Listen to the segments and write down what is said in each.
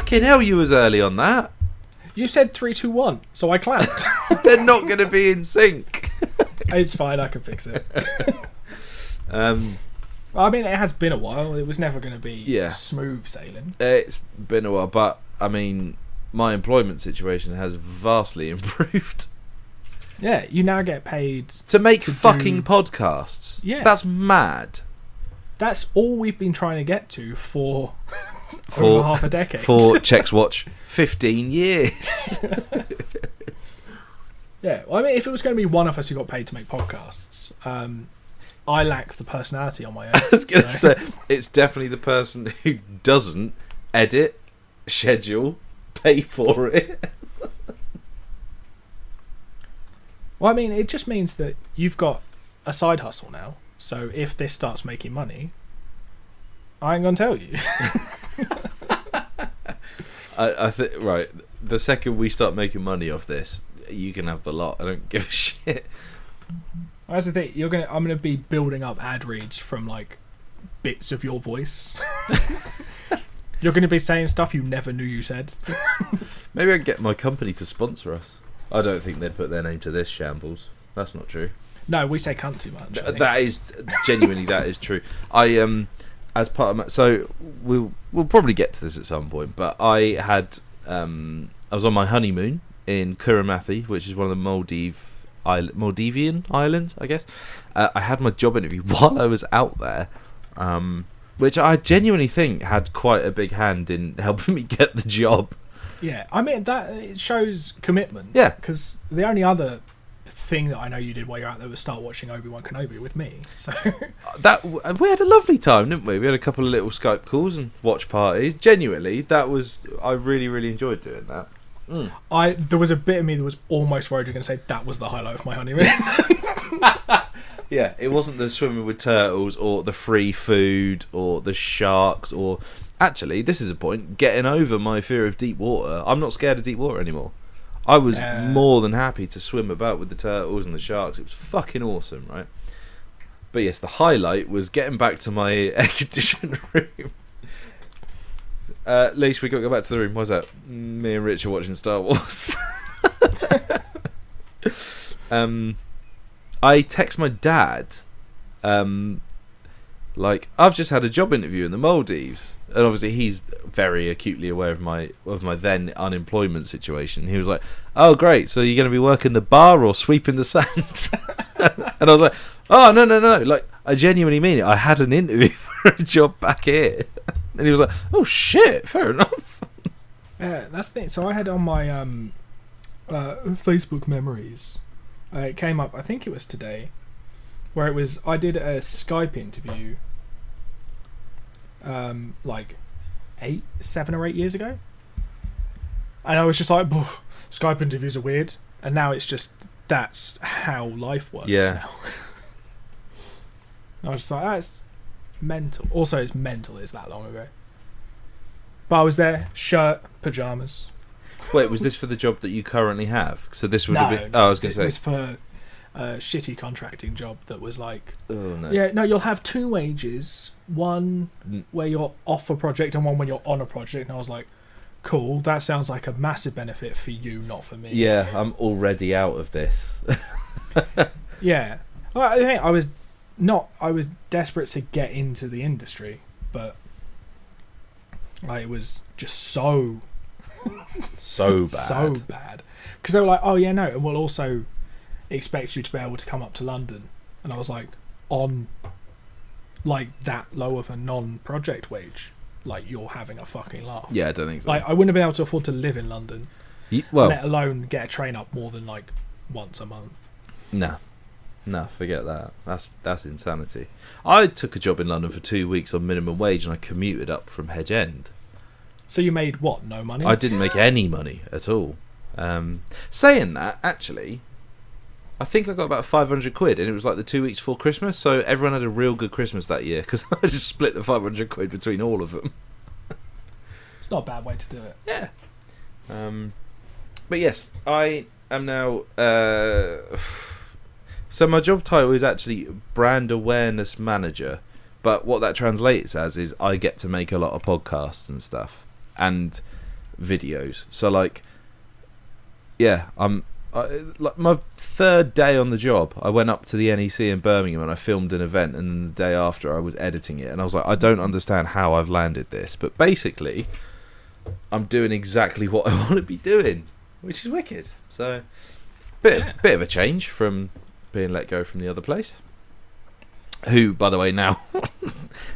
Fucking hell, you was early on that. You said 3, 2, 1, so I clapped. They're not going to be in sync. It's fine, I can fix it. I mean, it has been a while. It was never going to be smooth sailing. It's been a while, but I mean, my employment situation has vastly improved. Yeah, you now get paid to make fucking podcasts. Yeah. That's mad. That's all we've been trying to get to for over half a decade. For Chex Watch, 15 years. Yeah, well, I mean, if it was going to be one of us who got paid to make podcasts, I lack the personality on my own. I was going to say, it's definitely the person who doesn't edit, schedule, pay for it. Well, I mean, it just means that you've got a side hustle now. So if this starts making money, I ain't going to tell you. I think, right, the second we start making money off this, you can have the lot. I don't give a shit. That's the thing. I'm gonna be building up ad reads from like bits of your voice. You're gonna be saying stuff you never knew you said. Maybe I can get my company to sponsor us. I don't think they'd put their name to this shambles. That's not true. No, we say cunt too much. That is genuinely that is true. I as part of my, so we'll probably get to this at some point. But I had I was on my honeymoon in Kuramathi, which is one of the Maldivian islands, I guess. I had my job interview while I was out there, which I genuinely think had quite a big hand in helping me get the job. Yeah, I mean, that it shows commitment. Yeah. Because the only other thing that I know you did while you're out there was start watching Obi-Wan Kenobi with me. So that we had a lovely time, didn't we? We had a couple of little Skype calls and watch parties. Genuinely, I really, really enjoyed doing that. There was a bit of me that was almost worried you were going to say that was the highlight of my honeymoon. Yeah, it wasn't the swimming with turtles or the free food or the sharks or... Actually, this is a point, getting over my fear of deep water. I'm not scared of deep water anymore. I was more than happy to swim about with the turtles and the sharks. It was fucking awesome, right? But yes, the highlight was getting back to my air-conditioned room. Leash, we got to go back to the room. Why's that? Me and Rich are watching Star Wars. I text my dad, like, I've just had a job interview in the Maldives, and obviously he's very acutely aware of my then unemployment situation. He was like, "Oh, great! So you're going to be working the bar or sweeping the sand?" And I was like, "Oh, no! Like, I genuinely mean it. I had an interview for a job back here." And he was like, "Oh shit, fair enough." Yeah, that's the thing. So I had on my Facebook memories. It came up. I think it was today, where it was. I did a Skype interview. Like 7 or 8 years ago, and I was just like, Skype interviews are weird, and now it's just that's how life works. Yeah. Now. I was just like, that's mental. Also, it's mental. It's that long ago. But I was there, shirt, pajamas. Wait, was this for the job that you currently have? So this would have been. Oh, I was going to say it was for a shitty contracting job that was like, oh no. Yeah, no, you'll have 2 wages. One where you're off a project and one when you're on a project. And I was like, cool, that sounds like a massive benefit for you, not for me. Yeah, I'm already out of this. Yeah. Well, I think I was desperate to get into the industry, but it was just so bad. So bad. Because they were like, oh yeah, no, and we'll also expect you to be able to come up to London. And I was like, on like that low of a non-project wage, like you're having a fucking laugh. Yeah, I don't think so. Like I wouldn't have been able to afford to live in London, well, let alone get a train up more than like once a month. No, forget that. That's insanity. I took a job in London for 2 weeks on minimum wage, and I commuted up from Hedge End. So you made what? No money? I didn't make any money at all. Saying that, actually, I think I got about 500 quid, and it was like the 2 weeks before Christmas, so everyone had a real good Christmas that year, because I just split the 500 quid between all of them. It's not a bad way to do it. Yeah. But yes, I am now... so my job title is actually Brand Awareness Manager, but what that translates as is I get to make a lot of podcasts and stuff. And videos. So like, yeah, like my third day on the job, I went up to the NEC in Birmingham and I filmed an event, and the day after I was editing it, and I was like, I don't understand how I've landed this, but basically I'm doing exactly what I want to be doing, which is wicked. So bit of a change from being let go from the other place, who, by the way, now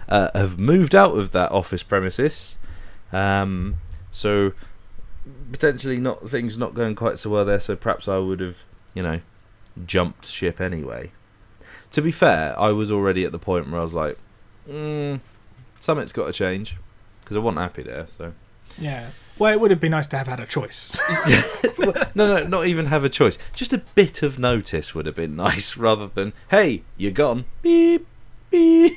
have moved out of that office premises. So potentially things not going quite so well there, so perhaps I would have, jumped ship anyway. To be fair, I was already at the point where I was like, something's got to change, because I wasn't happy there. So yeah, well, it would have been nice to have had a choice. no, not even have a choice. Just a bit of notice would have been nice, rather than, hey, you're gone, beep beep.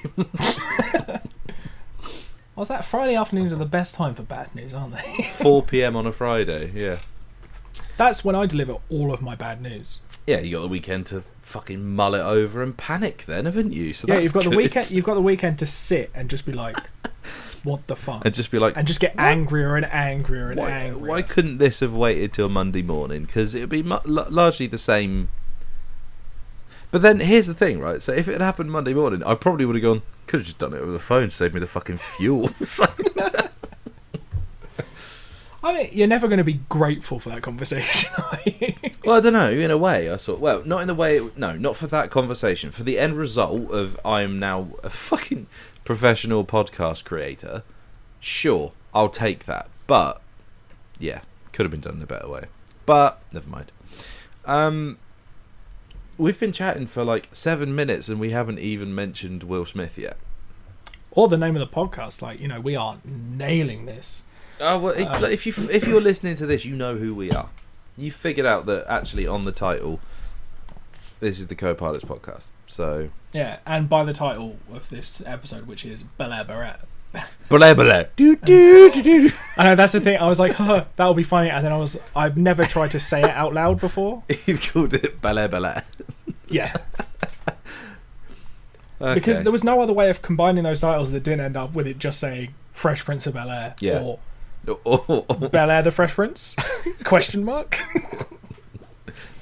What's that? Friday afternoons are the best time for bad news, aren't they? 4 p.m. on a Friday, yeah. That's when I deliver all of my bad news. Yeah, you got the weekend to fucking mull it over and panic then, haven't you? So yeah, that's you've got good. the weekend. You've got the weekend to sit and just be like, "What the fuck?" And just be like, and just get angrier and angrier and angrier. Why couldn't this have waited till Monday morning? Because it would be largely the same. But then here's the thing, right? So if it had happened Monday morning, I probably would have gone, could have just done it over the phone, saved me the fucking fuel. I mean, you're never going to be grateful for that conversation, are you? Well, I don't know. In a way, I thought, well, not in the way. No, not for that conversation. For the end result of I am now a fucking professional podcast creator. Sure, I'll take that. But yeah, could have been done in a better way. But never mind. We've been chatting for like 7 minutes and we haven't even mentioned Will Smith yet. Or the name of the podcast. Like, we are nailing this. Oh well, if you're listening to this, you know who we are. You figured out that actually on the title, this is the Co-Pilots podcast. So yeah, and by the title of this episode, which is Bel-Air Bel-Air. Bel-Air Bel-Air. Do do do do. I know, that's the thing. I was like, that'll be funny, and then I've never tried to say it out loud before. You've called it Bel-Air Bel-Air. Yeah. Okay. Because there was no other way of combining those titles that didn't end up with it just saying Fresh Prince of Bel-Air or Bel-Air the Fresh Prince? Question mark.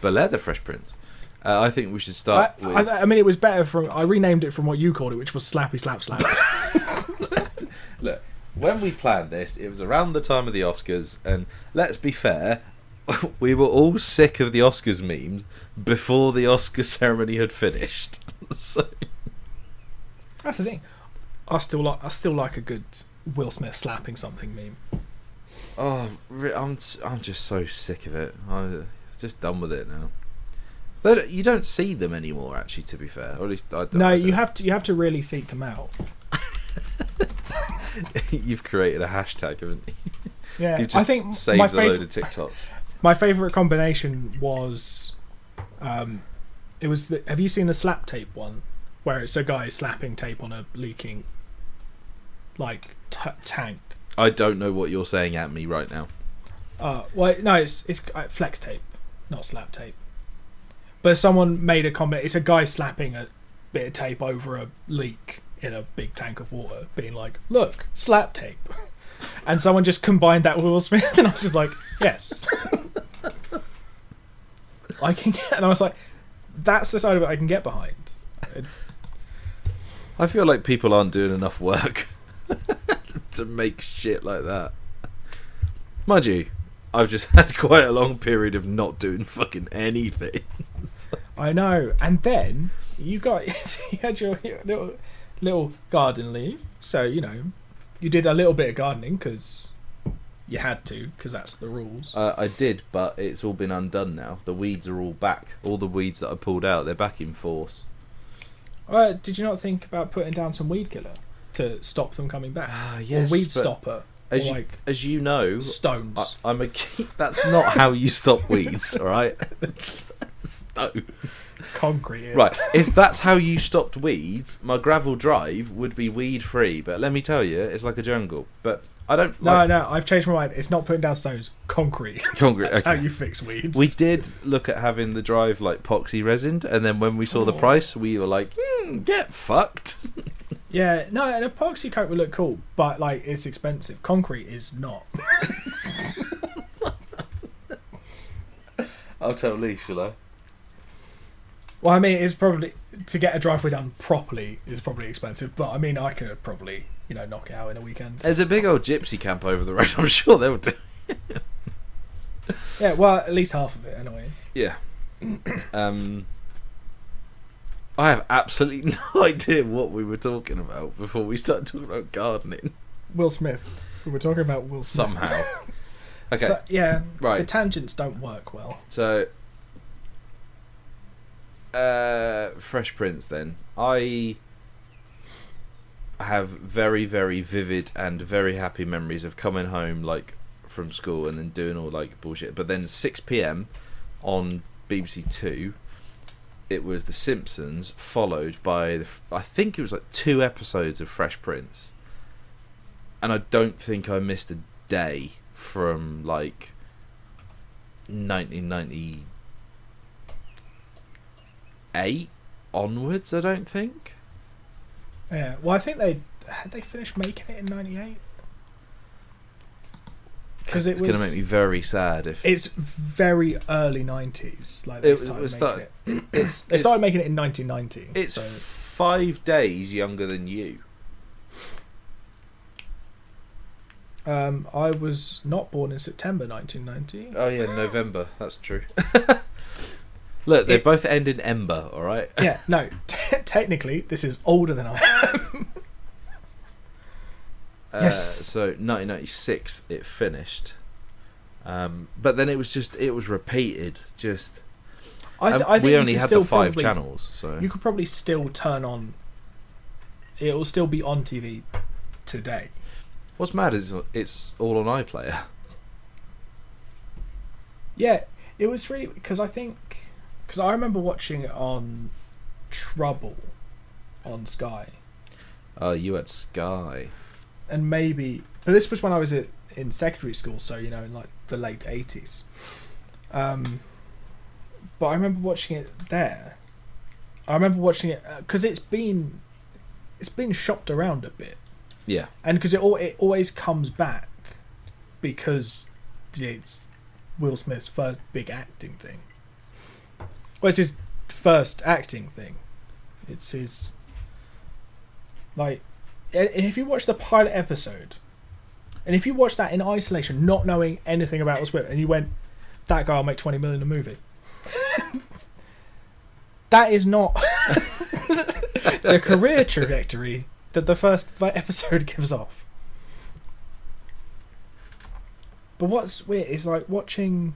Bel-Air the Fresh Prince. I think we should start with... I mean, it was better I renamed it from what you called it, which was Slappy Slap Slap. Look, when we planned this, it was around the time of the Oscars, and let's be fair, we were all sick of the Oscars memes before the Oscar ceremony had finished. So that's the thing. I still like a good Will Smith slapping something meme. Oh, I'm just so sick of it. I'm just done with it now. You don't see them anymore, actually. To be fair, or at least I don't. No, you have to really seek them out. You've created a hashtag, haven't you? Yeah, You've just I think saved a load of TikToks. My favourite combination was, it was have you seen the slap tape one, where it's a guy slapping tape on a leaking, like tank. I don't know what you're saying at me right now. Well, no, it's flex tape, not slap tape. But someone made a comment. It's a guy slapping a bit of tape over a leak in a big tank of water, being like, "Look, slap tape." And someone just combined that with Will Smith, and I was just like, "Yes." And I was like, "That's the side of it I can get behind." I feel like people aren't doing enough work to make shit like that. Mind you, I've just had quite a long period of not doing fucking anything. I know. And then you had your little garden leave, so you did a little bit of gardening because you had to, because that's the rules. I did, but it's all been undone now. The weeds are all back. All the weeds that I pulled out, they're back in force. Did you not think about putting down some weed killer to stop them coming back? Yes, or weed stopper. As you know, stones. That's not how you stop weeds, all right? Stones. Concrete. Right. If that's how you stopped weeds, my gravel drive would be weed free. But let me tell you, it's like a jungle. But I don't. No, I've changed my mind. It's not putting down stones. Concrete. That's okay. How you fix weeds. We did look at having the drive like epoxy resined, and then when we saw the price, we were like, get fucked. Yeah, no, an epoxy coat would look cool, but like it's expensive. Concrete is not. I'll tell Lee, shall I? Well, I mean, it's probably to get a driveway done properly is probably expensive, but I mean, I could probably knock it out in a weekend. There's a big old gypsy camp over the road. I'm sure they'll do. Yeah, well, at least half of it anyway. Yeah. I have absolutely no idea what we were talking about before we started talking about gardening. Will Smith. We were talking about Will Smith. Somehow. Okay. So, yeah. Right. The tangents don't work well. So, Fresh Prince then. I have very, very vivid and very happy memories of coming home like from school and then doing all like bullshit. But then 6 p.m. on BBC Two, it was The Simpsons, followed by I think it was like 2 episodes of Fresh Prince. And I don't think I missed a day from like 1998 onwards. I don't think. Yeah. Well, I think they finished making it in '98. Because it's going to make me very sad if it's very early '90s. Like they started making it. They started making it in 1990. It's 5 days younger than you. I was not born in September 1990. Oh yeah, November. That's true. Look, they both end in Ember. All right. Yeah. No. Technically, this is older than I am. Yes. So 1996 it finished, but then it was repeated. Just I think we only had the 5 probably, channels, so you could probably still turn on. It will still be on TV today. What's mad is it's all on iPlayer. Yeah, it was really because I remember watching it on Trouble on Sky. You had Sky. And maybe, but this was when I was in secondary school, so in like the late 80s. But I remember watching it there. I remember watching it because it's been shopped around a bit. Yeah. And because it always comes back because it's Will Smith's first big acting thing. Well, it's his first acting thing. It's his like. And if you watch the pilot episode, and if you watch that in isolation, not knowing anything about Will Smith, and you went, that guy will make 20 million a movie. That is not the career trajectory that the first episode gives off. But what's weird is like watching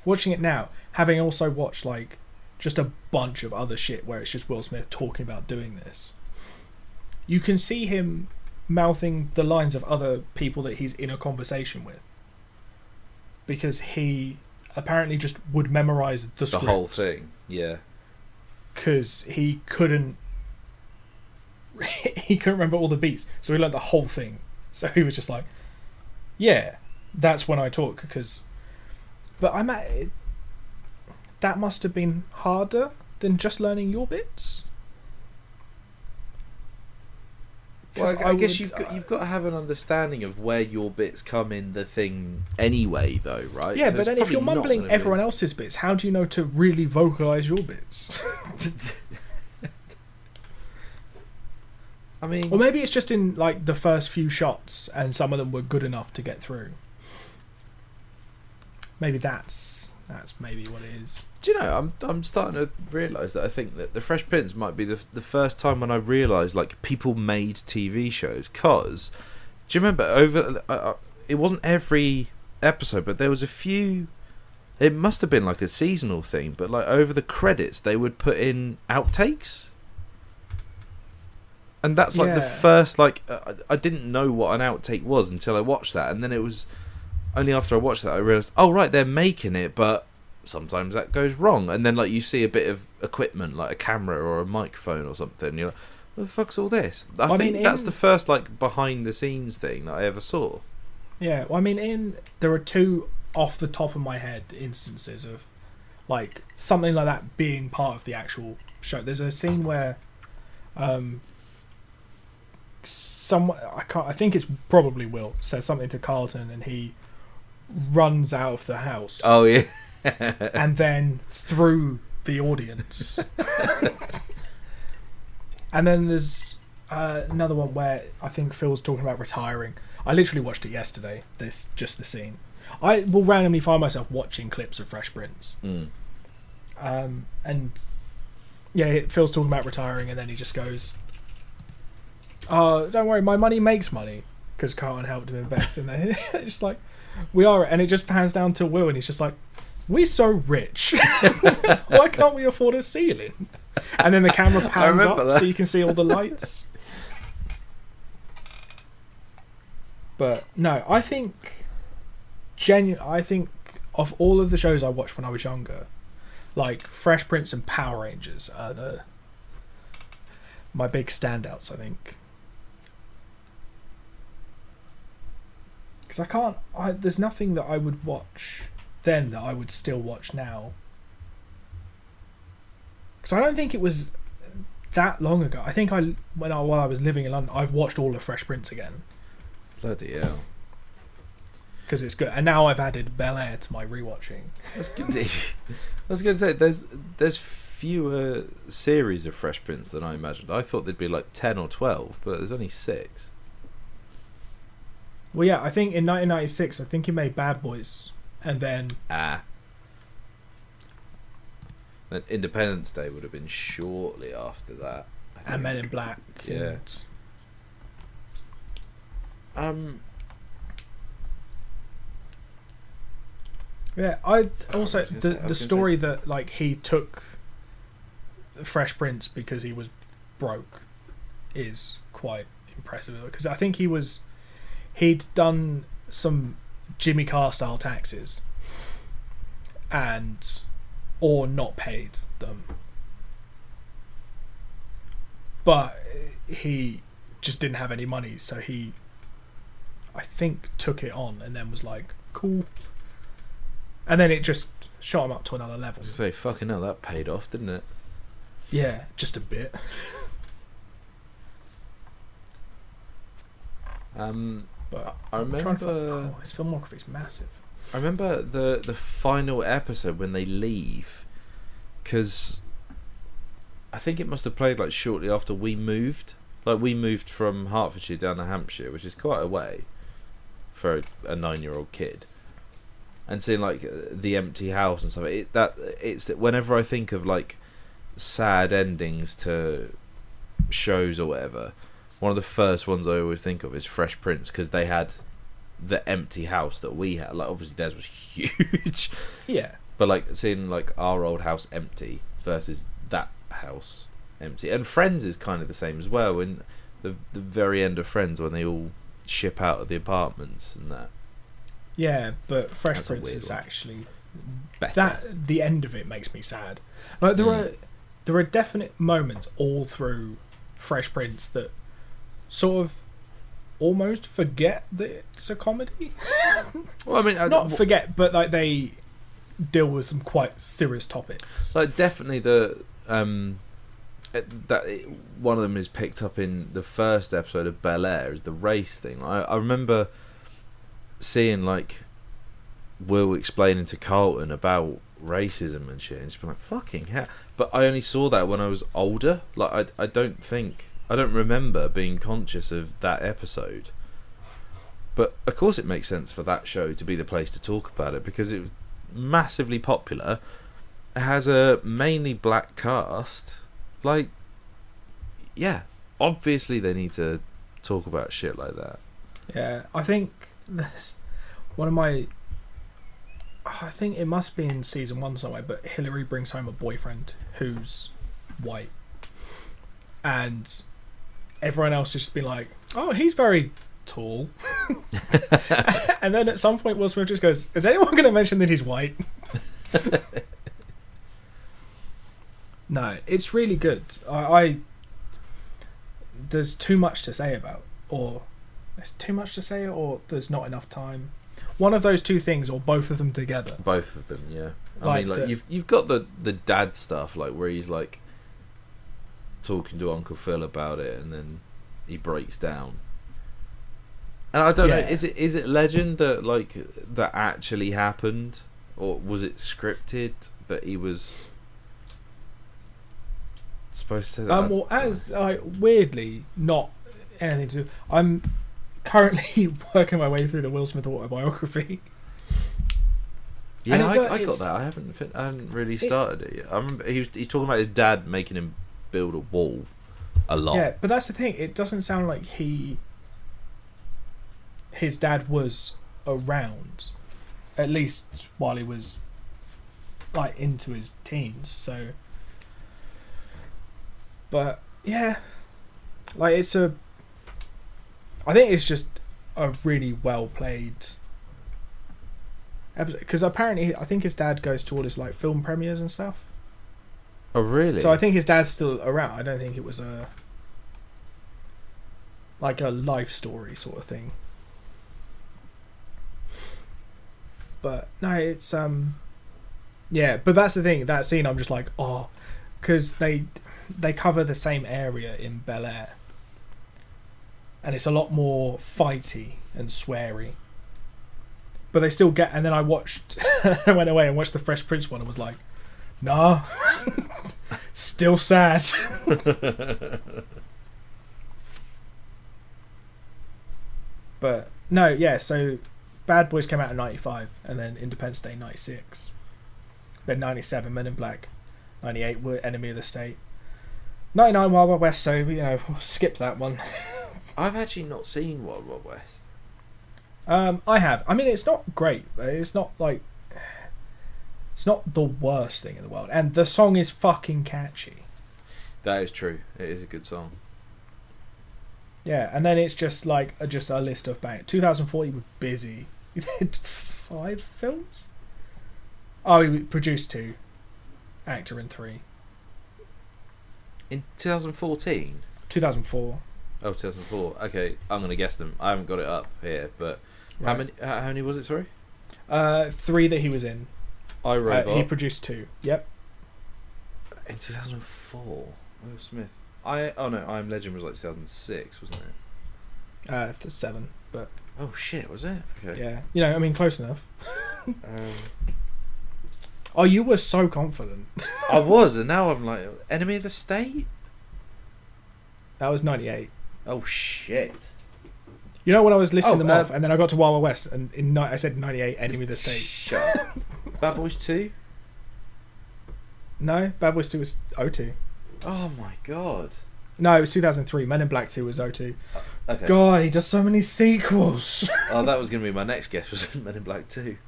it now, having also watched like just a bunch of other shit where it's just Will Smith talking about doing this. You can see him mouthing the lines of other people that he's in a conversation with. Because he apparently just would memorize the script. The whole thing, yeah. Because he couldn't remember all the beats. So he learned the whole thing. So he was just like, yeah, that's when I talk. But that must have been harder than just learning your bits. Well, I guess you've got to have an understanding of where your bits come in the thing anyway, though, right? Yeah, so but then if you're mumbling everyone else's bits, how do you know to really vocalise your bits? I mean, or maybe it's just in like the first few shots, and some of them were good enough to get through. Maybe that's maybe what it is. Do you know? I'm starting to realise that I think that the Fresh Prince might be the first time when I realised like people made TV shows. Cause do you remember it wasn't every episode, but there was a few. It must have been like a seasonal thing, but like over the credits they would put in outtakes. And that's like the first like I didn't know what an outtake was until I watched that, and then it was only after I watched that I realised, oh right, they're making it, but sometimes that goes wrong, and then like you see a bit of equipment like a camera or a microphone or something, you're like, what the fuck's all this? I think that's the first like behind the scenes thing that I ever saw. Yeah, well, I mean, there are 2 off the top of my head instances of like something like that being part of the actual show. There's a scene where I think it's probably Will says something to Carlton and he runs out of the house. Oh yeah. and then through the audience. And then there's another one where I think Phil's talking about retiring. I literally watched it yesterday. Just the scene. I will randomly find myself watching clips of Fresh Prince. And yeah, Phil's talking about retiring, and then he just goes, "Oh, don't worry, my money makes money," because Carlton helped him invest in there. It's just like, we are, and it just pans down to Will, and he's just like, "We're so rich. Why can't we afford a ceiling?" And then the camera pans up so you can see all the lights. But no, I think of all of the shows I watched when I was younger, like Fresh Prince and Power Rangers are my big standouts, I think. Because there's nothing that I would watch then that I would still watch now. Because I don't think it was that long ago. I think while I was living in London, I've watched all of Fresh Prince again. Bloody hell. Because it's good. And now I've added Bel-Air to my rewatching. I was going to say, there's fewer series of Fresh Prince than I imagined. I thought there'd be like 10 or 12, but there's only 6. Well, yeah, I think in 1996, I think he made Bad Boys. And then... Then Independence Day would have been shortly after that. And Men in Black. Yeah. Yeah, I also the story that like he took Fresh Prince because he was broke is quite impressive, because I think he'd done some Jimmy Carr style taxes or not paid them, but he just didn't have any money, so he, I think, took it on and then was like, cool, and then it just shot him up to another level. I was gonna say, fucking hell, that paid off, didn't it? Yeah, just a bit. But I remember his filmography is massive. I remember the final episode when they leave, because I think it must have played like shortly after we moved. Like, we moved from Hertfordshire down to Hampshire, which is quite a way for a 9-year-old kid. And seeing like the empty house and stuff, it's that whenever I think of like sad endings to shows or whatever, one of the first ones I always think of is Fresh Prince, because they had the empty house that we had. Like, obviously theirs was huge. Yeah. But like seeing like our old house empty versus that house empty. And Friends is kind of the same as well. In the very end of Friends, when they all ship out of the apartments and that. Yeah, but Fresh That's Prince is actually better. The end of it makes me sad. Like there are definite moments all through Fresh Prince that sort of almost forget that it's a comedy. Well, I mean, not forget, but like they deal with some quite serious topics. Like, definitely one of them is picked up in the first episode of Bel-Air, is the race thing. I remember seeing like Will explaining to Carlton about racism and shit, and just being like, fucking hell. But I only saw that when I was older. Like, I don't remember being conscious of that episode. But of course it makes sense for that show to be the place to talk about it, because it was massively popular. It has a mainly black cast. Like, yeah, obviously they need to talk about shit like that. Yeah, I think there's one of my... I think it must be in season 1 somewhere, but Hillary brings home a boyfriend who's white. And everyone else has just been like, oh, he's very tall. And then at some point Will Smith just goes, is anyone going to mention that he's white? No, it's really good. There's too much to say about, or there's too much to say, or there's not enough time. One of those two things, or both of them together. Both of them, yeah. I mean, you've got the dad stuff, like where he's like talking to Uncle Phil about it, and then he breaks down. And I don't know, is it legend that like that actually happened, or was it scripted? But he was supposed to. Well, as weirdly not anything to do. I'm currently working my way through the Will Smith autobiography. Yeah, I got that. I haven't really started it yet. I remember he's talking about his dad making him build a wall a lot. Yeah, but that's the thing. It doesn't sound like his dad was around, at least while he was like into his teens. So, but yeah, like I think it's just a really well played episode, because apparently I think his dad goes to all his like film premieres and stuff. Oh really? So I think his dad's still around. I don't think it was a life story sort of thing. But no, it's yeah. But that's the thing. That scene, I'm just like, oh, because they cover the same area in Bel-Air, and it's a lot more fighty and sweary. But they still get. And then I went away and watched the Fresh Prince one and was like, nah, still sad. But no, yeah. So Bad Boys came out in 95, and then Independence Day 96. Then 97, Men in Black. 98, were Enemy of the State. 99, Wild Wild West. So we'll skip that one. I've actually not seen Wild Wild West. I have. I mean, it's not great, but it's not like it's not the worst thing in the world, and the song is fucking catchy. That is true. It is a good song. Yeah, and then it's just like just a list of bang. 2004, he was busy. He did 5 films. Oh, he produced 2, actor in 3. In 2014. 2004. Oh, 2004. Okay, I'm gonna guess them. I haven't got it up here, but Right. How many was it? Sorry. 3 that he was in. I Robot. He produced 2. Yep. In 2004, Will Smith. I Am Legend was like 2006, wasn't it? 7, but Oh shit, was it? Okay. yeah, I mean, close enough. Oh, you were so confident. I was, and now I'm like, Enemy of the State. That was 98. Oh shit. You know when I was listing them off, and then I got to Wild Wild West, and I said 98, Enemy of the State. Shut up. Bad Boys 2? No, Bad Boys 2 was 02. Oh my god. No, it was 2003. Men in Black 2 was 02. Okay. God, he does so many sequels. Oh, that was going to be my next guess, was Men in Black 2.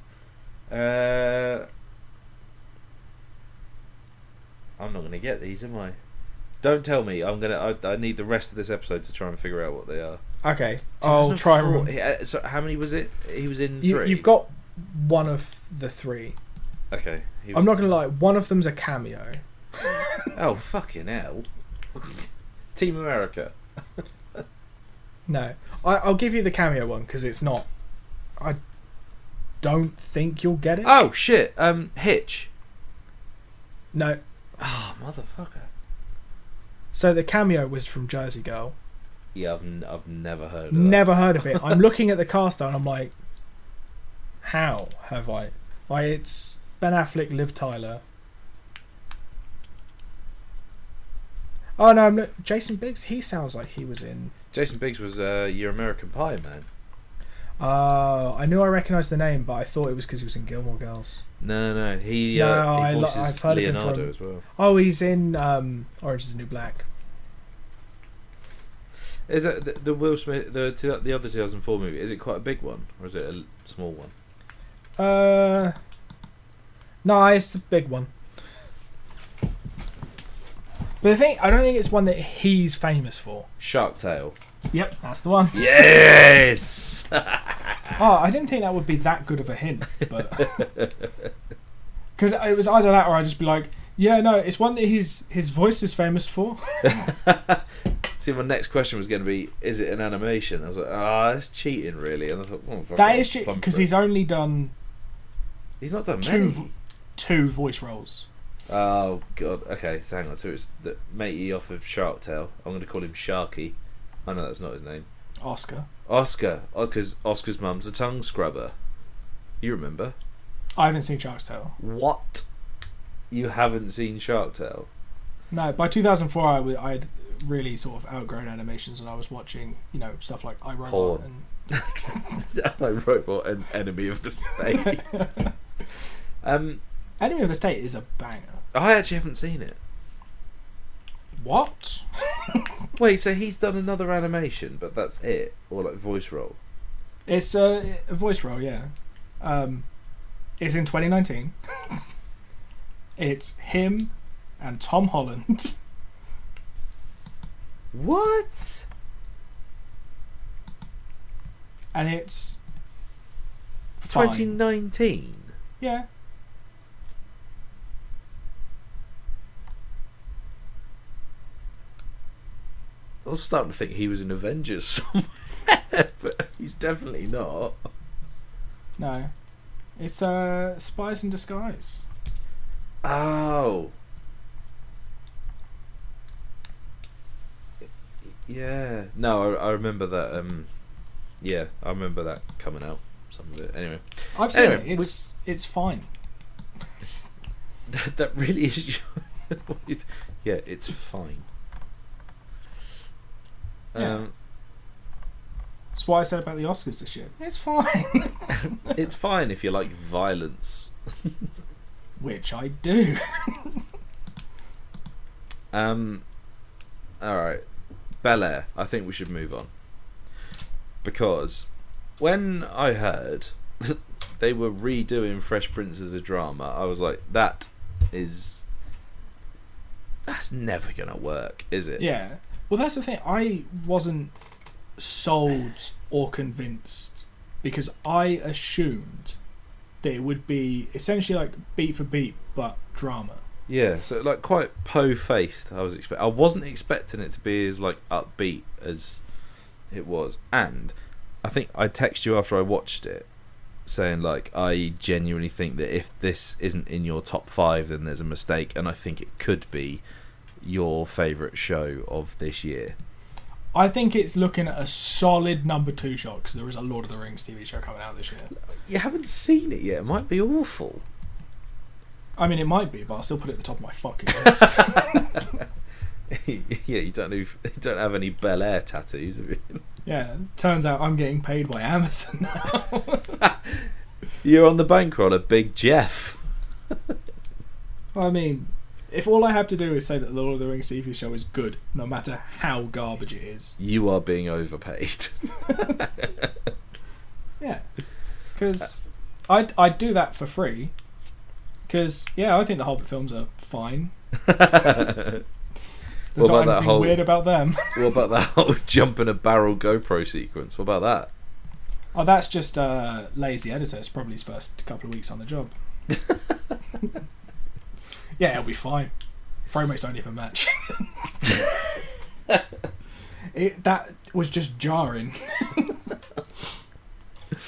I'm not going to get these, am I? Don't tell me. I need the rest of this episode to try and figure out what they are. Okay, I'll try and remember. So how many was it? He was in 3? You've got one of the 3. Okay. I'm not going to lie. One of them's a cameo. Oh, fucking hell. Team America. No. I'll give you the cameo one, because it's not... I don't think you'll get it. Oh, shit. Hitch. No. Oh, motherfucker. So the cameo was from Jersey Girl. Yeah, I've never heard of that. Never heard of it. I'm looking at the cast and I'm like, how have I? Like, it's Ben Affleck, Liv Tyler. Oh no, I'm not, Jason Biggs. He sounds like he was in. Jason Biggs was your American Pie man. I knew I recognised the name, but I thought it was because he was in Gilmore Girls. No, he voices I've heard Leonardo of him from, as well. Oh, he's in Orange Is the New Black. Is it the Will Smith the other 2004 movie? Is it quite a big one or is it a small one? No, it's a big one. But I don't think it's one that he's famous for. Shark Tale. Yep, that's the one. Yes. Oh, I didn't think that would be that good of a hint, but because it was either that or I'd just be like, yeah, no, it's one that his voice is famous for. See, my next question was going to be, is it an animation? I was like, that's cheating, really. And I thought, that is cheating because he's only done. He's not done many. Two voice roles. Oh god. Okay, so hang on. So it's the matey off of Shark Tale. I'm going to call him Sharky. I know that's not his name. Oscar. Oscar, because Oscar's mum's a tongue scrubber. You remember? I haven't seen Shark's Tale. What? You haven't seen Shark Tale? No, by 2004 I had really sort of outgrown animations, and I was watching, stuff like iRobot Porn. iRobot and Enemy of the State. Enemy of the State is a banger. I actually haven't seen it. What? Wait, so he's done another animation, but that's it? Or like voice role? It's a voice role, yeah. It's in 2019. It's him and Tom Holland. What? And it's fine. 2019? Yeah. I was starting to think he was in Avengers somewhere, but he's definitely not. No. It's Spies in Disguise. Oh. Yeah. No, I remember that. Yeah, I remember that coming out. Some of it. Anyway. I've seen it. It's fine. That really is. Yeah, it's fine. Yeah. That's what I said about the Oscars this year. It's fine. It's fine if you like violence. Which I do. Alright. Bel-Air. I think we should move on. Because when I heard they were redoing Fresh Prince as a drama, I was like, that's never gonna work, is it? Yeah. Well, that's the thing. I wasn't sold or convinced because I assumed that it would be essentially like beat for beat but drama. Yeah, so like quite po-faced. I wasn't expecting it to be as like upbeat as it was, and I think I texted you after I watched it saying like I genuinely think that if this isn't in your top 5 then there's a mistake, and I think it could be your favourite show of this year. I think it's looking at a solid number 2 shot because there is a Lord of the Rings TV show coming out this year. You haven't seen it yet. It might be awful. I mean, it might be, but I'll still put it at the top of my fucking list. Yeah, you don't have any Bel-Air tattoos, have you? Yeah, turns out I'm getting paid by Amazon now. You're on the bankroll of Big Jeff. I mean, if all I have to do is say that the Lord of the Rings TV show is good, no matter how garbage it is. You are being overpaid. Yeah. Because I'd do that for free. Because, yeah, I think the Hobbit films are fine. There's not anything weird about them. What about that whole jump in a barrel GoPro sequence? What about that? Oh, that's just lazy editor. It's probably his first couple of weeks on the job. Yeah, it'll be fine. Frame rates don't even match. That was just jarring.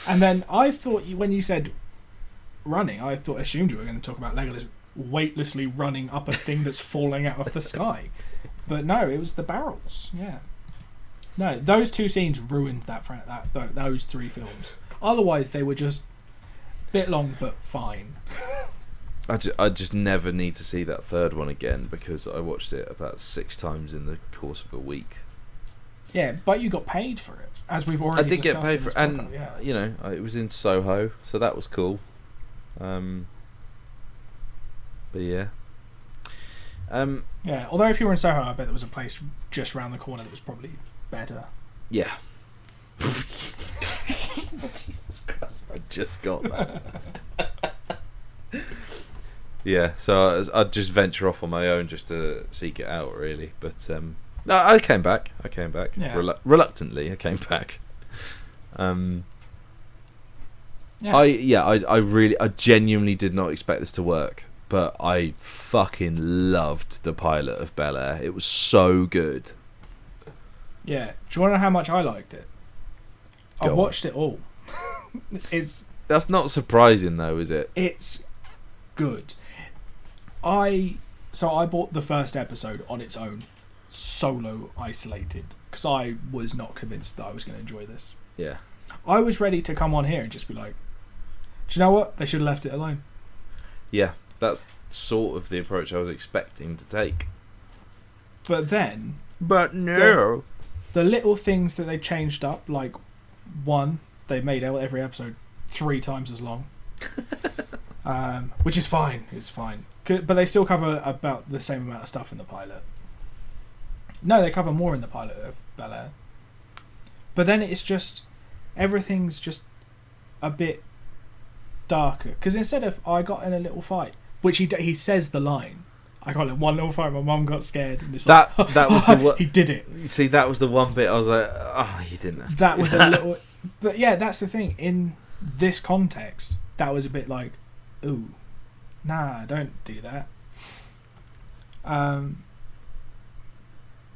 And then I thought when you said running, I assumed you were going to talk about Legolas weightlessly running up a thing that's falling out of the sky. But no, it was the barrels. Yeah. No, those 2 scenes ruined those 3 films. Otherwise, they were just a bit long, but fine. I just never need to see that 3rd one again because I watched it about 6 times in the course of a week. Yeah, but you got paid for it, as we've already discussed. I did get paid for it, and yeah. It was in Soho, so that was cool. But yeah. Yeah, although if you were in Soho, I bet there was a place just round the corner that was probably better. Yeah. Jesus Christ, I just got that. Yeah, so I'd just venture off on my own just to seek it out, really. But no, I came back. Yeah. Reluctantly, I came back. Yeah. I genuinely did not expect this to work, but I fucking loved the pilot of Bel-Air. It was so good. Yeah. Do you want to know how much I liked it? I've watched it all. That's not surprising though, is it? It's good. I bought the first episode on its own, solo, isolated, because I was not convinced that I was going to enjoy this. Yeah. I was ready to come on here and just be like, Do you know what? They should have left it alone. Yeah, that's sort of the approach I was expecting to take. But then... But no. The little things that they changed up, like, one, they made every episode 3 times as long. Which is fine. It's fine. But they still cover about the same amount of stuff in the pilot. No, they cover more in the pilot of Bel-Air. But then it's just... Everything's just a bit darker. Because instead of, I got in a little fight, which he says the line, I got in one little fight, my mum got scared. And it's that was the he did it. You see, that was the one bit I was like, oh, you didn't have to That do was a little... But yeah, that's the thing. In this context, that was a bit like, ooh, nah, don't do that.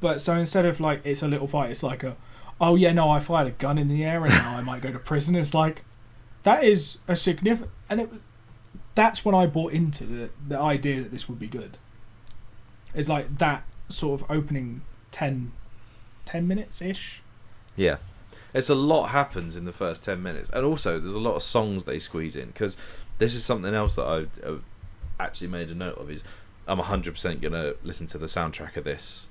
But so instead of like, it's a little fight, it's like oh yeah, no, I fired a gun in the air and now I might go to prison. It's like, that is a significant... And that's when I bought into the idea that this would be good. It's like that sort of opening 10 minutes-ish. Yeah. It's a lot happens in the first 10 minutes. And also, there's a lot of songs they squeeze in. Because this is something else that I've actually made a note of, is I'm 100% going to listen to the soundtrack of this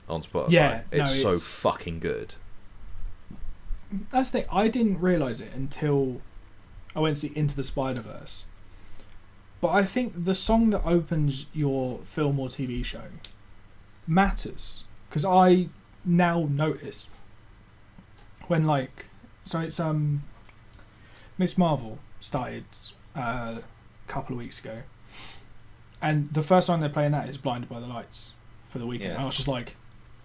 on Spotify. Yeah, it's so fucking good. That's the thing. I didn't realise it until I went to see Into the Spider-Verse. But I think the song that opens your film or TV show matters. Because I now notice when, like... So it's... Miss Marvel started a couple of weeks ago. And the first time they're playing that is Blinded by the Lights for the weekend. Yeah. And I was just like...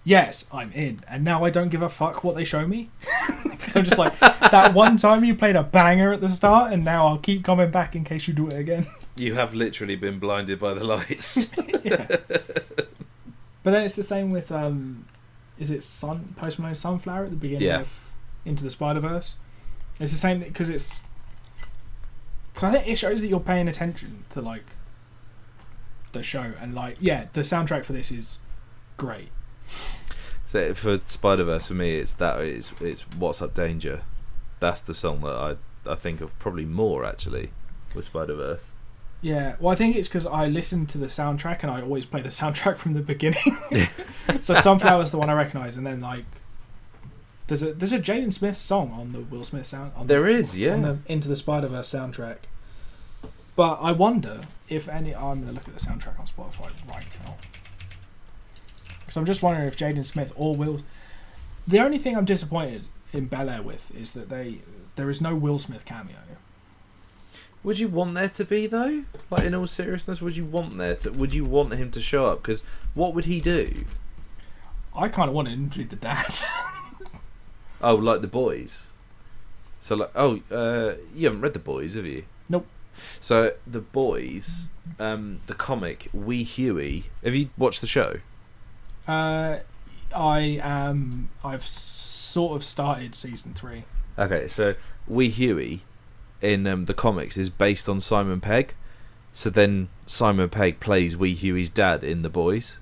Yes, I'm in. And now I don't give a fuck what they show me. So I'm just like, that one time you played a banger at the start, and now I'll keep coming back in case you do it again. You have literally been blinded by the lights. Yeah. But then it's the same with, is it Post Malone Sunflower at the beginning of Into the Spider-Verse? It's the same, because it's... Because I think it shows that you're paying attention to, like, the show. And, like, yeah, the soundtrack for this is great. So for Spider-Verse, for me, it's What's Up Danger. That's the song that I think of probably more, actually, with Spider-Verse. Yeah, well, I think it's because I listen to the soundtrack and I always play the soundtrack from the beginning. So Sunflower's the one I recognise, and then like there's a Jaden Smith song on the Will Smith sound. On there the, is, yeah, on the Into the Spider-Verse soundtrack. But I wonder if any. I'm going to look at the soundtrack on Spotify right now. So I'm just wondering if Jaden Smith or Will... The only thing I'm disappointed in Bel-Air with is that there is no Will Smith cameo. Would you want there to be, though? Like, in all seriousness, would you want him to show up? Because what would he do? I kind of wanted him to be the dad. Oh, like The Boys? So, like, you haven't read The Boys, have you? Nope. So, The Boys, the comic, Wee Huey... Have you watched the show? I've sort of started season 3. Okay, so Wee Huey in the comics is based on Simon Pegg. So then Simon Pegg plays Wee Huey's dad in The Boys.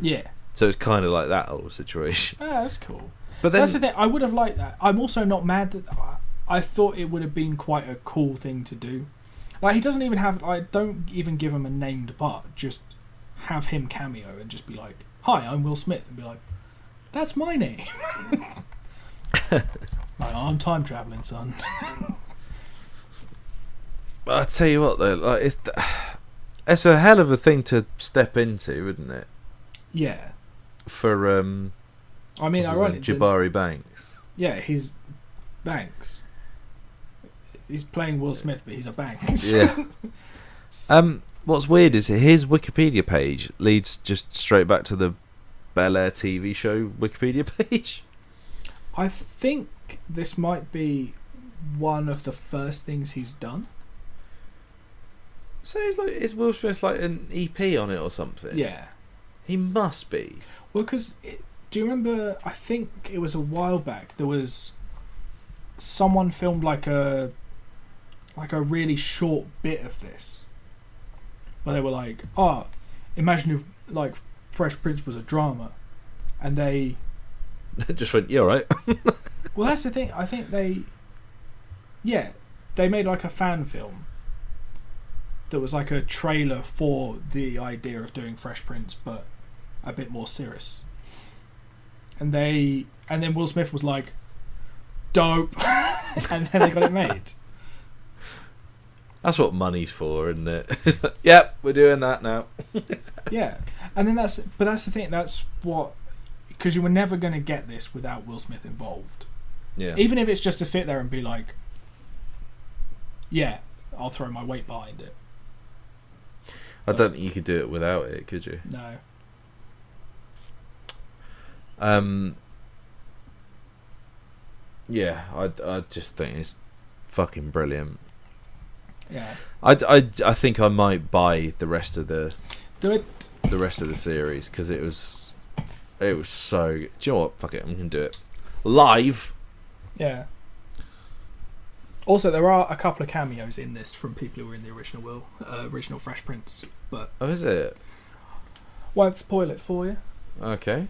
Yeah. So it's kind of like that whole situation. Oh, that's cool. But then, that's the thing. I would have liked that. I'm also not mad that I thought it would have been quite a cool thing to do. Like, he doesn't even have... I don't even give him a named part. Just have him cameo and just be like, "Hi, I'm Will Smith," and be like, "That's my name." Like, "I'm time traveling, son." I'll tell you what, though, like it's a hell of a thing to step into, isn't it? Yeah. For I mean, ironically, Jabari Banks. Yeah, he's Banks. He's playing Will Smith, but he's a Banks. Yeah. What's weird is his Wikipedia page leads just straight back to the Bel-Air TV show Wikipedia page. I think this might be one of the first things he's done. So is Will Smith like an EP on it or something? Yeah. He must be. Well, because do you remember? I think it was a while back. There was someone filmed like a really short bit of this, where they were like, "Oh, imagine if like Fresh Prince was a drama," and they just went, "Yeah, all right." Well, that's the thing. I think they, yeah, they made like a fan film that was like a trailer for the idea of doing Fresh Prince, but a bit more serious. And then Will Smith was like, dope, and then they got it made. That's what money's for, isn't it? Yep, we're doing that now. Yeah, and then that's the thing. That's what, because you were never going to get this without Will Smith involved. Yeah. Even if it's just to sit there and be like, yeah, I'll throw my weight behind it. I don't think you could do it without it, could you? No. Yeah, I just think it's fucking brilliant. Yeah. I think I might buy the rest of the series because it was so. Do you know what? Fuck it, I'm gonna do it live. Yeah. Also, there are a couple of cameos in this from people who were in the original Fresh Prince, but Oh, is it? won't spoil it for you. Okay.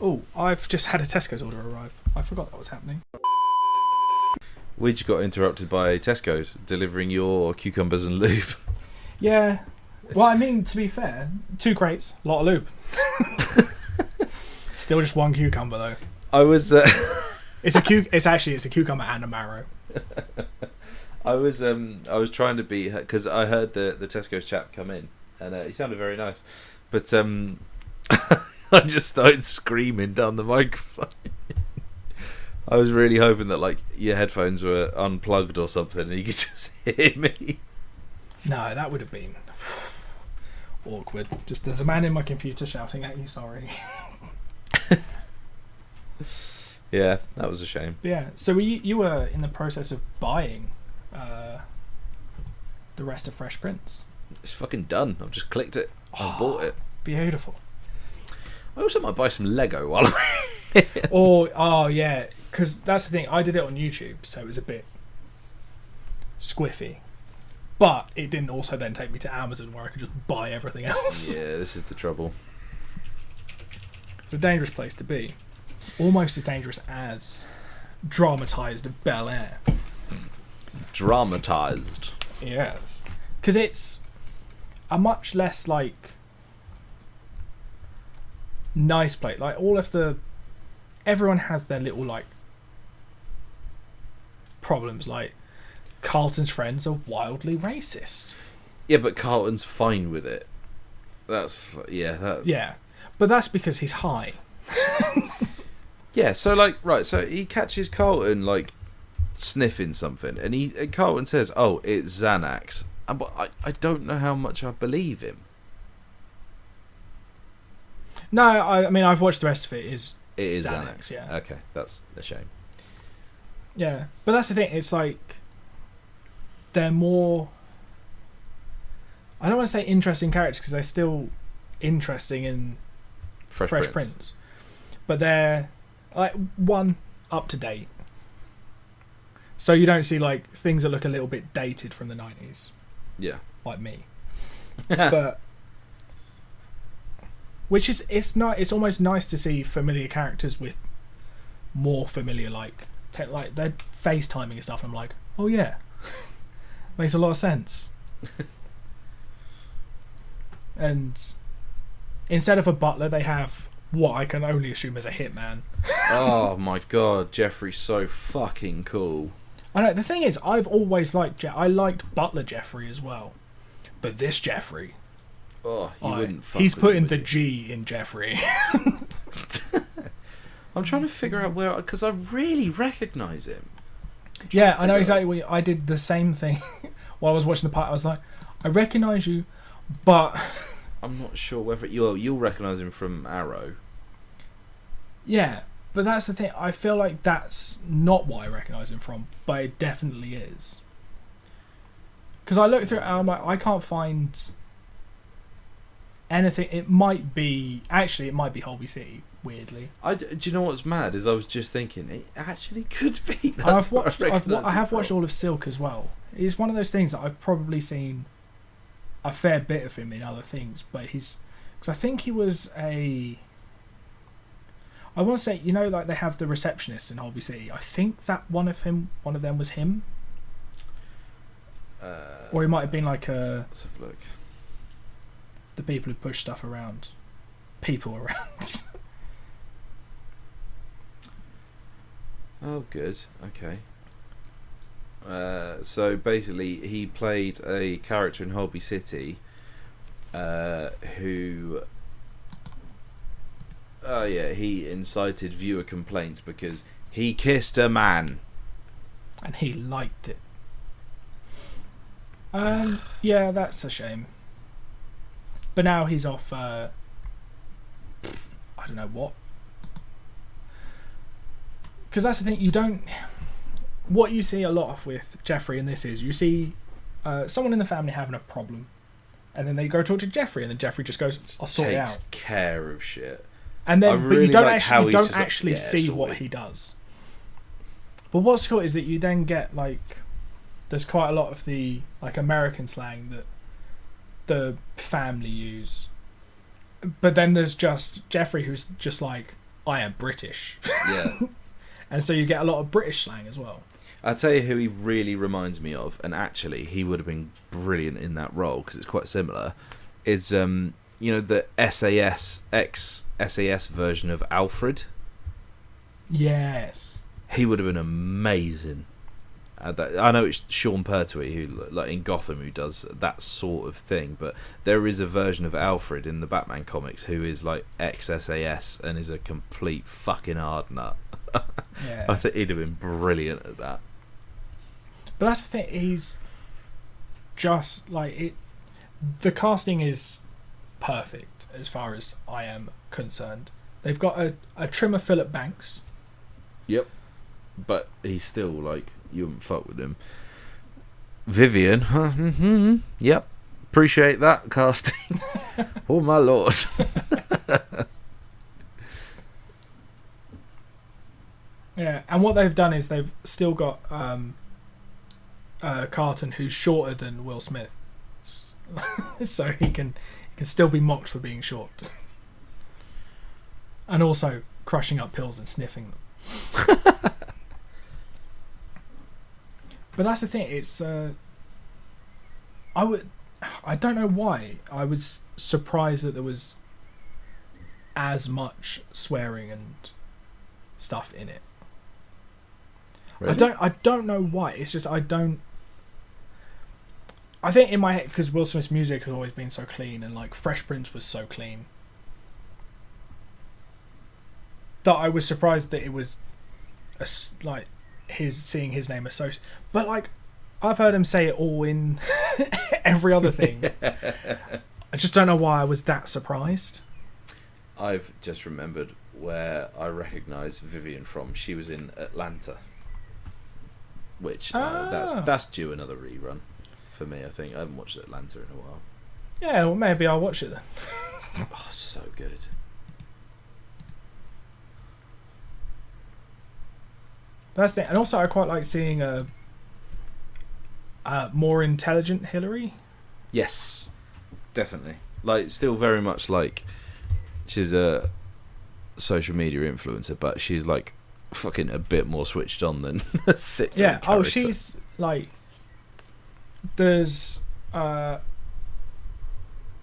Oh, I've just had a Tesco's order arrive. I forgot that was happening. We just got interrupted by Tesco's delivering your cucumbers and lube. Yeah. Well, I mean, to be fair, 2 crates, lot of lube. Still just 1 cucumber though. I was. It's a cucumber and a marrow. I was trying to be, because I heard the Tesco's chap come in and he sounded very nice, but I just started screaming down the microphone. I was really hoping that like your headphones were unplugged or something and you could just hear me. No, that would have been awkward. Just there's a man in my computer shouting at you. Sorry. Yeah, that was a shame. Yeah. So you were in the process of buying the rest of Fresh Prince. It's fucking done. I've just clicked it. I bought it. Beautiful. I also might buy some Lego while I'm Oh yeah, because that's the thing. I did it on YouTube, so it was a bit squiffy. But it didn't also then take me to Amazon where I could just buy everything else. Yeah, this is the trouble. It's a dangerous place to be. Almost as dangerous as dramatised Bel-Air. Dramatised. Yes. Because it's a much less, like, nice place. Like, everyone has their little, like, problems. Like, Carlton's friends are wildly racist. Yeah, but Carlton's fine with it. Yeah, but that's because he's high. Yeah, so like, right, so he catches Carlton like sniffing something, and Carlton says, "Oh, it's Xanax," but I don't know how much I believe him. No, I mean I've watched the rest of it. It is Xanax. Xanax, yeah. Okay, that's a shame. Yeah, but that's the thing. It's like they're more. I don't want to say interesting characters because they're still interesting in Fresh Prince, but they're like up to date. So you don't see like things that look a little bit dated from the 90s. Yeah, like me. But which is it's almost nice to see familiar characters with more familiar like they're FaceTiming and stuff. And I'm like, oh yeah, makes a lot of sense. And instead of a butler, they have what I can only assume is a hitman. Oh my god, Jeffrey's so fucking cool. I know. The thing is, I've always liked I liked Butler Jeffrey as well, but this Jeffrey, oh, you wouldn't. He's putting the G in Jeffrey. I'm trying to figure out where, because I really recognise him. Yeah, I know exactly what I did the same thing while I was watching the part. I was like, I recognise you, but I'm not sure whether you'll recognise him from Arrow. Yeah, but that's the thing. I feel like that's not what I recognise him from, but it definitely is. Because I looked through it and I'm like, I can't find anything. It might be Holby City. Weirdly, do you know what's mad is I was just thinking it actually could be. I have watched all of Silk as well. It's one of those things that I've probably seen a fair bit of him in other things, but because I think he was I want to say, like they have the receptionists in Holby City. I think that one of them was him, or he might have been like Let's have a look. the people who push stuff around, people around. Oh, good. Okay. So basically, he played a character in Holby City, who. Oh yeah, he incited viewer complaints because he kissed a man, and he liked it. Yeah, that's a shame. But now he's off. I don't know what. Because that's the thing, you don't. What you see a lot of with Jeffrey in this is you see someone in the family having a problem, and then they go talk to Jeffrey, and then Jeffrey just goes, "I'll sort it out." Takes care of shit. And then, but you don't like actually see what he does. But what's cool is that you then get like, there's quite a lot of the like American slang that the family use, but then there's just Jeffrey who's just like, I am British. Yeah. And so you get a lot of British slang as well. I'll tell you who he really reminds me of, and actually he would have been brilliant in that role because it's quite similar, is the SAS version of Alfred. Yes. He would have been amazing. I know it's Sean Pertwee who, like in Gotham, who does that sort of thing, but there is a version of Alfred in the Batman comics who is like ex-SAS and is a complete fucking hard nut. Yeah. I think he'd have been brilliant at that. But that's the thing, he's just like it. The casting is perfect as far as I am concerned. They've got a trimmer Philip Banks. Yep. But he's still like, you wouldn't fuck with him. Vivian, mm-hmm. Yep. Appreciate that casting. Oh my lord. Yeah, and what they've done is they've still got Carlton, who's shorter than Will Smith, so he can still be mocked for being short, and also crushing up pills and sniffing them. But that's the thing. It's I don't know why I was surprised that there was as much swearing and stuff in it. Really? I don't know why. It's just I think in my head, because Will Smith's music has always been so clean, and like Fresh Prince was so clean, that I was surprised that it was like seeing his name associated. But like I've heard him say it all in every other thing. I just don't know why I was that surprised. I've just remembered where I recognise Vivian from. She was in Atlanta, which that's due another rerun for me. I think I haven't watched Atlanta in a while. Yeah, well maybe I'll watch it then. Oh, so good. That's the thing. And also I quite like seeing a more intelligent Hillary. Yes, definitely. Like, still very much like she's a social media influencer, but she's like fucking a bit more switched on than a sitcom character. Oh, she's like, there's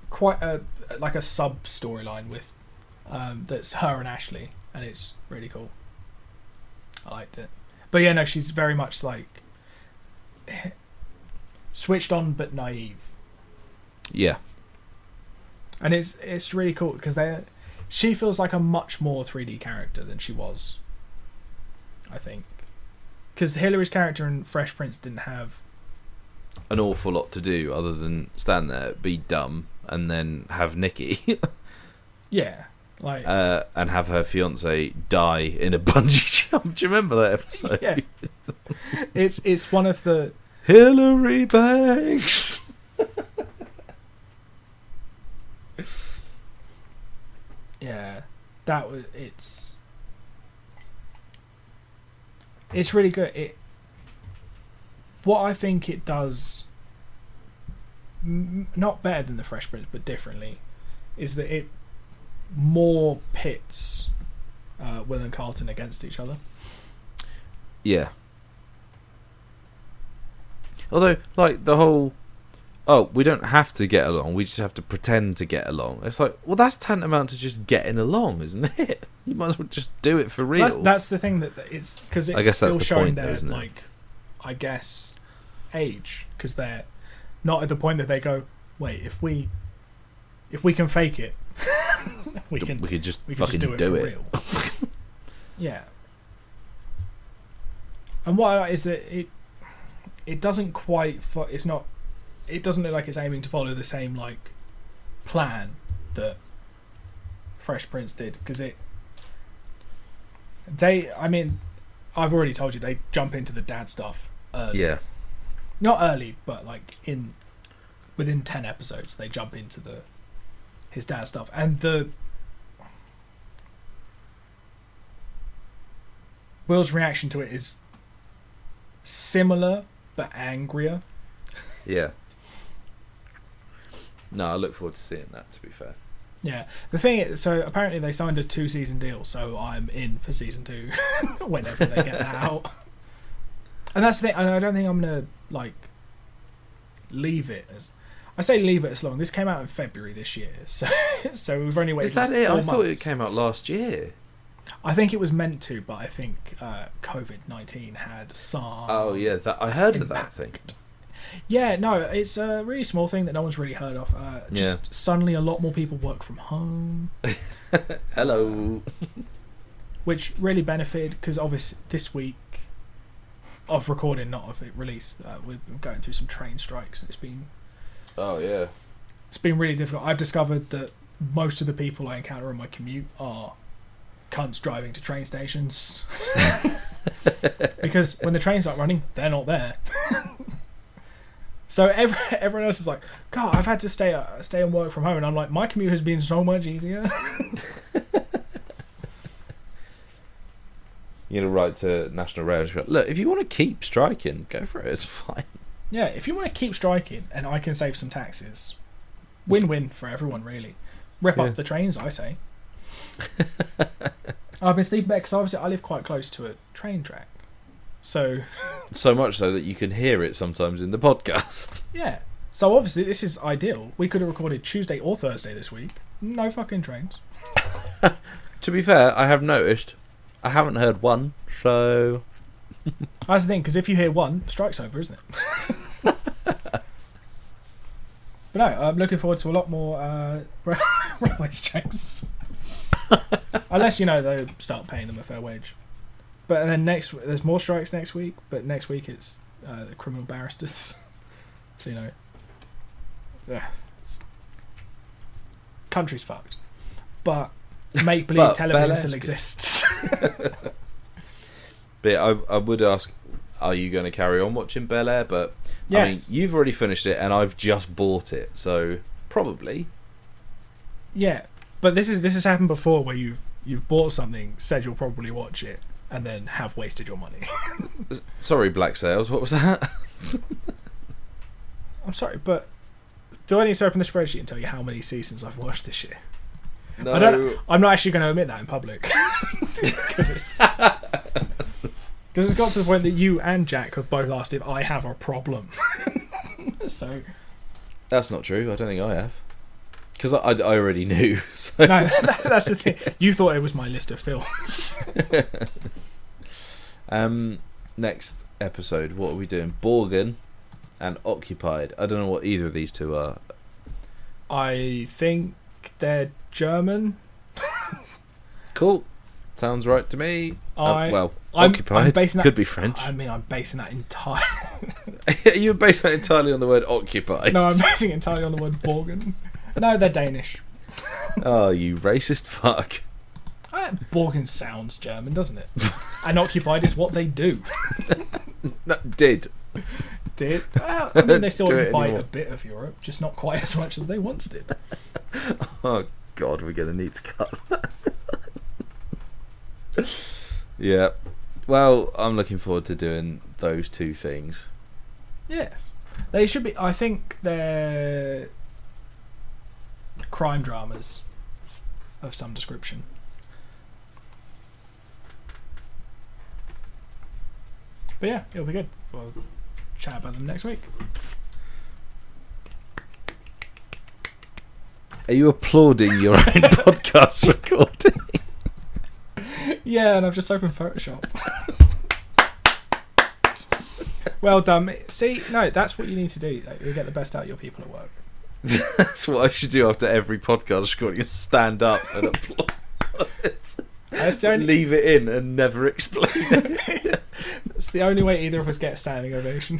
quite a sub storyline with that's her and Ashley, and it's really cool. I liked it. But yeah, no, she's very much like switched on but naive. Yeah. And it's really cool because she feels like a much more 3D character than she was, I think. Because Hillary's character in Fresh Prince didn't have an awful lot to do other than stand there, be dumb, and then have Nikki. Yeah. Like, and have her fiance die in a bungee jump. Do you remember that episode? Yeah. It's one of the Hillary Banks. Yeah, that was it's really good. What I think it does, not better than the Fresh Prince, but differently, is that it more pits Will and Carlton against each other. Yeah. Although, like, the whole, oh, we don't have to get along, we just have to pretend to get along. It's like, well, that's tantamount to just getting along, isn't it? You might as well just do it for real. That's the thing, that it's because it's still showing their, like, I guess, age, because they're not at the point that they go, wait, if we can fake it, we can just do it for real. Yeah. And what is that it doesn't quite it doesn't look like it's aiming to follow the same, like, plan that Fresh Prince did, because I've already told you, they jump into the dad stuff early. Yeah. Not early, but like within 10 episodes they jump into his dad stuff, and Will's reaction to it is similar but angrier. Yeah. No, I look forward to seeing that, to be fair. Yeah. The thing is, so apparently they signed a 2-season deal, so I'm in for season 2 whenever they get that out. And that's the thing, I don't think I'm going to, like, leave it as long. This came out in February this year, so we've only waited. Is that like it? 4 I thought months. it came out last year. I think it was meant to, but I think COVID-19 had some. Oh yeah, I heard of that impact. thing. Yeah, no, it's a really small thing that no one's really heard of. Just suddenly a lot more people work from home. Hello. Which really benefited, because obviously this week of recording, not of it released, we've been going through some train strikes. It's been really difficult. I've discovered that most of the people I encounter on my commute are cunts driving to train stations. Because when the trains aren't running, they're not there. So everyone else is like, God, I've had to stay and work from home, and I'm like, my commute has been so much easier. You're gonna write to National Rail and be like, look, if you want to keep striking, go for it. It's fine. Yeah, if you want to keep striking and I can save some taxes, win-win for everyone, really. Rip up the trains, I say. I've been sleeping back because obviously I live quite close to a train track. So much so that you can hear it sometimes in the podcast. Yeah. So obviously this is ideal. We could have recorded Tuesday or Thursday this week. No fucking trains. To be fair, I have noticed I haven't heard one, so That's the thing, because if you hear one, strike's over, isn't it? But no, I'm looking forward to a lot more railway strikes. Unless, they start paying them a fair wage. But then there's more strikes next week, but next week it's the criminal barristers. So, country's fucked. But make-believe television still exists. But I would ask, are you going to carry on watching Bel-Air? But yes. I mean, you've already finished it, and I've just bought it, so probably. Yeah, but this has happened before, where you've bought something, said you'll probably watch it, and then have wasted your money. Sorry, Black Sales. What was that? I'm sorry, but do I need to open the spreadsheet and tell you how many seasons I've watched this year? No. I'm not actually going to admit that in public. Because it's got to the point that you and Jack have both asked if I have a problem. So That's not true. I don't think I have. Because I already knew. So. No, that's the thing. You thought it was my list of films. Next episode, what are we doing? Borgen and Occupied. I don't know what either of these two are. I think they're German. Cool. Sounds right to me. I'm Occupied basing that, could be French. I mean, I'm basing that entirely. You're basing that entirely on the word occupied. No, I'm basing it entirely on the word Borgen. No, they're Danish. Oh, you racist fuck. Borgen sounds German, doesn't it? And Occupied is what they do. No, did. Well, I mean, they still Do it occupy anymore. a bit of Europe, just not quite as much as they once did. Oh God, we're gonna need to cut that. Yeah. Well, I'm looking forward to doing those two things. Yes, they should be. I think they're crime dramas of some description. But yeah, it'll be good. We'll chat about them next week. Are you applauding your own podcast recording? Yeah, and I've just opened Photoshop. Well done. See, no, that's what you need to do. Like, you'll get the best out of your people at work. That's what I should do after every podcast recording: is stand up and applaud. Leave it in and never explain it. It's the only way either of us get a standing ovation.